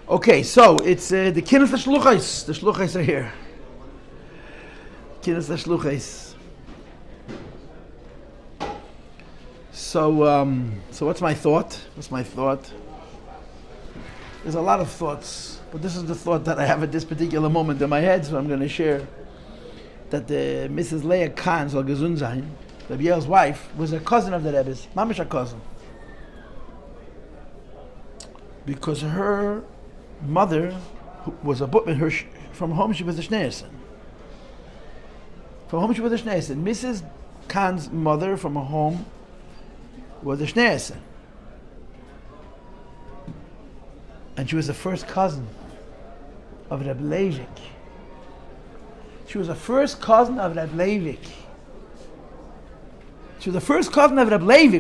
Okay, so it's the Kinus Hashluchos. The Shluchos are here. Kinus Hashluchos. So what's my thought? There's a lot of thoughts, but this is the thought that I have at this particular moment in my head, so I'm going to share that the Mrs. Leah Kahn, soll gesund sein, the Biel's wife, was a cousin of the Rebbe's, mamish a cousin. Because her mother was a butman, from home she was a shneerson. Mrs. Kahn's mother from a home was a shneerson. And she was the first cousin of Reb Leivik. She was the first cousin of Reb Leivik,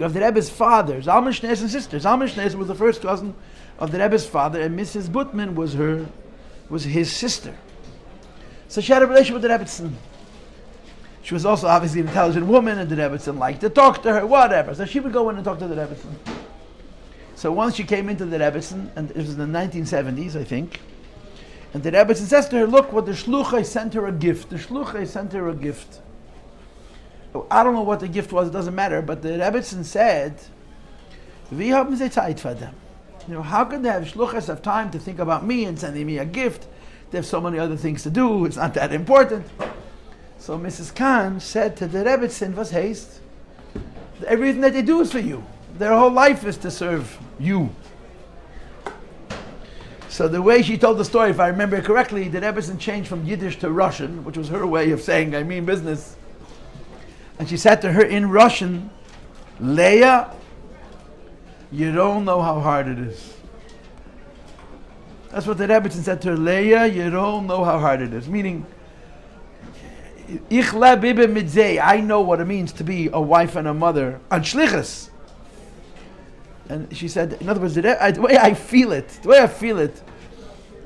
of the Rebbe's father, Zalman Shneerson sister. Zalman Shneerson was the first cousin of the Rebbe's father, and Mrs. Butman was his sister. So she had a relationship with the Rebbetzin. She was also obviously an intelligent woman, and the Rebbetzin liked to talk to her, whatever. So she would go in and talk to the Rebbetzin. So once she came into the Rebbetzin, and it was in the 1970s, I think, and the Rebbetzin says to her, look, what the Shluchos sent her a gift. I don't know what the gift was, it doesn't matter, but the Rebbetzin said, "We haben sie Zeit für them." How can they have Shluchos have time to think about me and sending me a gift? They have so many other things to do, it's not that important. So Mrs. Kahn said to the Rebbetzin, was haste? Everything that they do is for you. Their whole life is to serve you. So the way she told the story, if I remember correctly, the Rebbetzin changed from Yiddish to Russian, which was her way of saying, I mean business. And she said to her in Russian, Leah, you don't know how hard it is. That's what the Rebbetzin said to her, Leah, you don't know how hard it is. Meaning, Ich lebe mit ze, I know what it means to be a wife and a mother, an shlichus. And she said, in other words, the way I feel it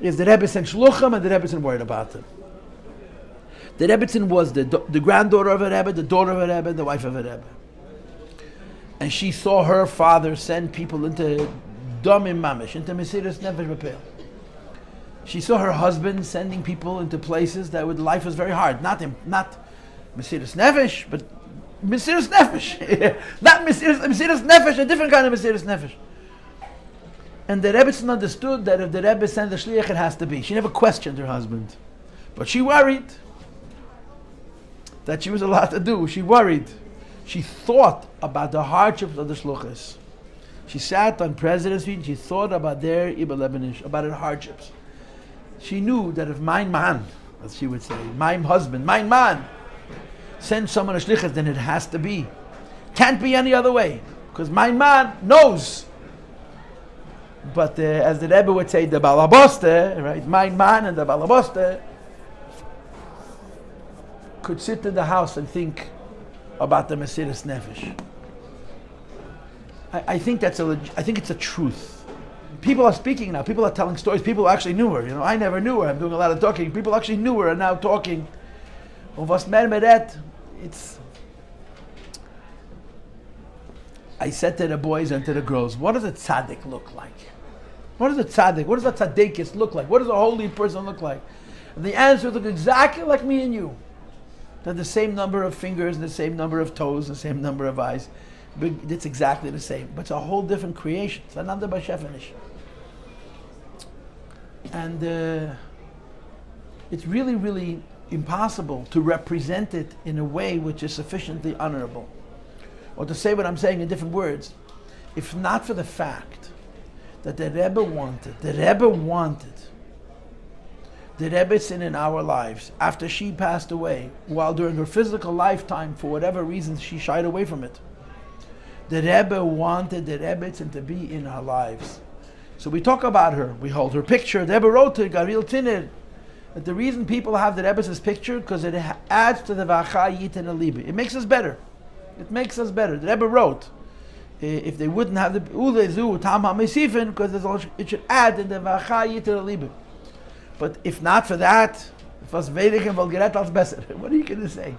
is the Rebbetzin shluchim and the Rebbetzin worried about them. The Rebbetzin was the granddaughter of a Rebbe, the daughter of a Rebbe, the wife of a Rebbe. And she saw her father send people into Domim Mamish, into Mesiras Nefesh B'Peil. She saw her husband sending people into places that life was very hard. Not Mesiras Nefesh, but Mesiras Nefesh. Not Mesiras Nefesh, a different kind of Mesiras Nefesh. And the Rebbetzin understood that if the Rebbe sent the Shliach, it has to be. She never questioned her husband. But she worried that she was a lot to do. She worried. She thought about the hardships of the Shluchos. She sat on President's Street and she thought about their Ibelebenish, about her hardships. She knew that if mein man, as she would say, mein husband, mein man, sends someone a Shlichus, then it has to be. Can't be any other way. Because mein man knows. But as the Rebbe would say, the Balaboste, right? Mein man and the Balaboste could sit in the house and think about the Mesiras Nefesh. I think it's a truth. People are speaking now. People are telling stories. People actually knew her. I never knew her. I'm doing a lot of talking. People actually knew her and now talking. I said to the boys and to the girls, what does a tzaddik look like? What does a tzaddikist look like? What does a holy person look like? And the answer looked exactly like me and you. They're the same number of fingers, the same number of toes, the same number of eyes. It's exactly the same, but it's a whole different creation. It's another bashefanish. And it's really, really impossible to represent it in a way which is sufficiently honorable. Or to say what I'm saying in different words, if not for the fact that the Rebbe wanted the Rebbetzin in our lives, after she passed away, while during her physical lifetime, for whatever reason, she shied away from it. The Rebbe wanted the Rebbetzin to be in our lives. So we talk about her, we hold her picture. The Rebbe wrote to Garil Tinir that the reason people have the Rebbe's picture, because it adds to the Vacha Yitin Alibi. It makes us better. The Rebbe wrote, if they wouldn't have the Ulezu Tam HaMesifin, because it should add in the Vacha Yitin Alibi. But if not for that, was Vedic and Volgeret als besser. What are you going to say?